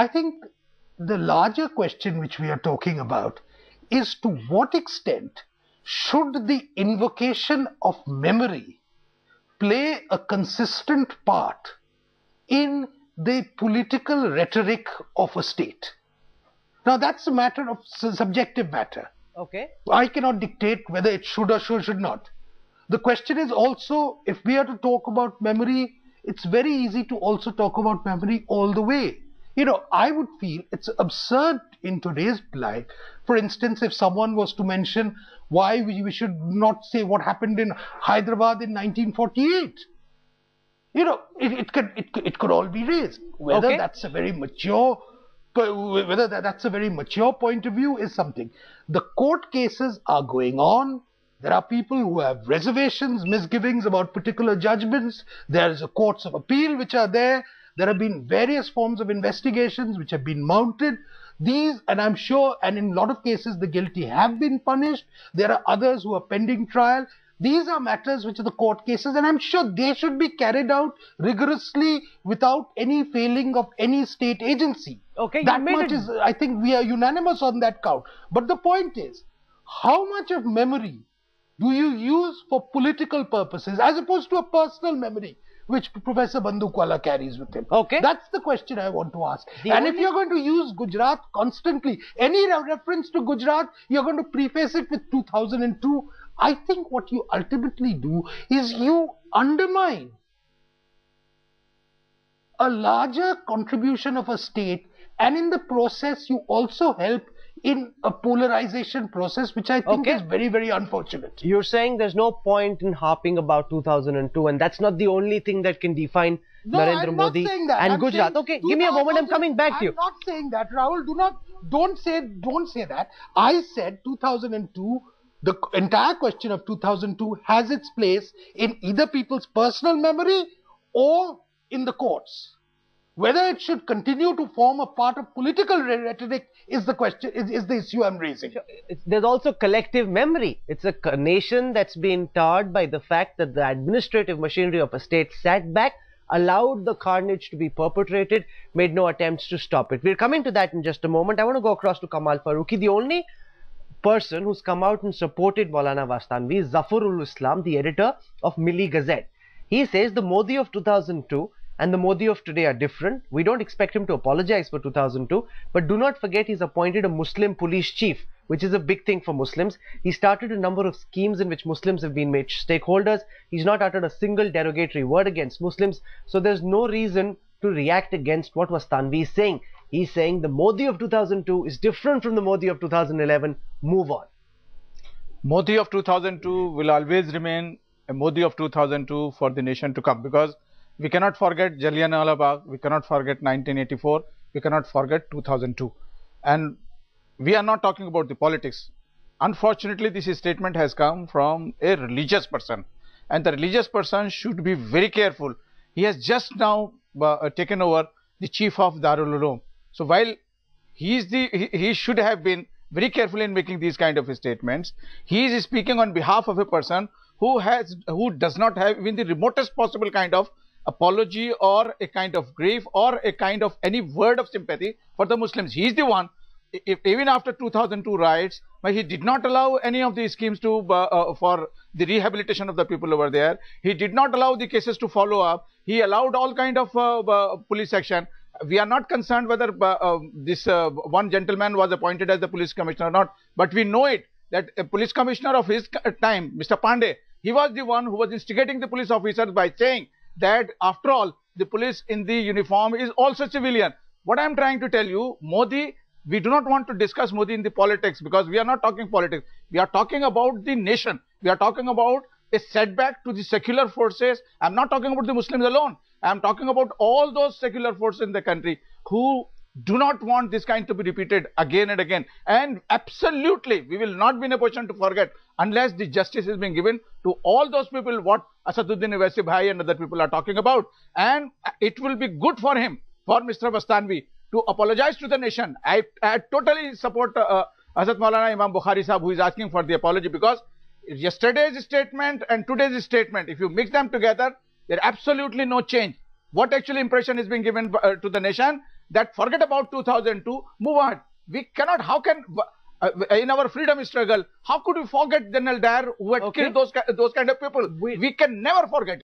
I think the larger question which we are talking about is to what extent should the invocation of memory play a consistent part in the political rhetoric of a state. Now that's a matter of subjective matter. Okay. I cannot dictate whether it should or should not. The question is also, if we are to talk about memory, it's very easy to also talk about memory all the way. You know, I would feel it's absurd in today's life. For instance, if someone was to mention why we should not say what happened in Hyderabad in 1948. You know, it could all be raised. Whether that's a very mature point of view is something. The court cases are going on. There are people who have reservations, misgivings about particular judgments. There is a courts of appeal which are there. There have been various forms of investigations which have been mounted. These, and I'm sure, and in a lot of cases, the guilty have been punished. There are others who are pending trial. These are matters which are the court cases, and I'm sure they should be carried out rigorously without any failing of any state agency. Okay, that much is, I think we are unanimous on that count. But the point is, how much of memory do you use for political purposes as opposed to a personal memory which Professor Bandukwala carries with him? Okay. That's the question I want to ask. If you're going to use Gujarat constantly, any reference to Gujarat, you're going to preface it with 2002. I think what you ultimately do is you undermine a larger contribution of a state, and in the process you also help in a polarization process, which I think is very, very unfortunate. You're saying there's no point in harping about 2002, and that's not the only thing that can define Narendra Modi and Gujarat. Okay, give me a moment, I'm coming back to you. I'm not saying that, Rahul. Don't say that. I said 2002, the entire question of 2002 has its place in either people's personal memory or in the courts. Whether it should continue to form a part of political rhetoric is the question, is the issue I'm raising. There's also collective memory. It's a nation that's been tarred by the fact that the administrative machinery of a state sat back, allowed the carnage to be perpetrated, made no attempts to stop it. We're coming to that in just a moment. I want to go across to Kamal Farooqi. The only person who's come out and supported Maulana Vastanvi is Zafarul Islam, the editor of Milli Gazette. He says the Modi of 2002 and the Modi of today are different. We don't expect him to apologize for 2002, but do not forget he's appointed a Muslim police chief, which is a big thing for Muslims. He started a number of schemes in which Muslims have been made stakeholders. He's not uttered a single derogatory word against Muslims, so there's no reason to react against what Vastanvi is saying. He's saying the Modi of 2002 is different from the Modi of 2011. Move on. Modi of 2002 will always remain a Modi of 2002 for the nation to come, because we cannot forget Jallianwala Bagh, we cannot forget 1984, we cannot forget 2002. And we are not talking about the politics. Unfortunately, this statement has come from a religious person, and the religious person should be very careful. He has just now taken over the chief of Darul Uloom. So while he should have been very careful in making these kind of statements, he is speaking on behalf of a person who does not have even the remotest possible kind of apology or a kind of grief or a kind of any word of sympathy for the Muslims. He is the one, even after 2002 riots, he did not allow any of these schemes to for the rehabilitation of the people over there. He did not allow the cases to follow up. He allowed all kind of police action. We are not concerned whether this one gentleman was appointed as the police commissioner or not, but we know it that a police commissioner of his time, Mr. Pandey, he was the one who was instigating the police officers by saying that after all, the police in the uniform is also civilian. What I am trying to tell you, Modi, we do not want to discuss Modi in the politics, because we are not talking politics. We are talking about the nation. We are talking about a setback to the secular forces. I am not talking about the Muslims alone. I am talking about all those secular forces in the country who do not want this kind to be repeated again and again. And absolutely, we will not be in a position to forget unless the justice is being given to all those people what Asaduddin Owaisi Bhai and other people are talking about. And it will be good for him, for Mr. Vastanvi, to apologize to the nation. I totally support Hazrat Maulana Imam Bukhari Sahib, who is asking for the apology, because yesterday's statement and today's statement, if you mix them together, there is absolutely no change. What actually impression is being given to the nation? that forget about 2002, move on. We cannot, how can, in our freedom struggle, how could we forget General Dyer who had killed those kind of people? We can never forget.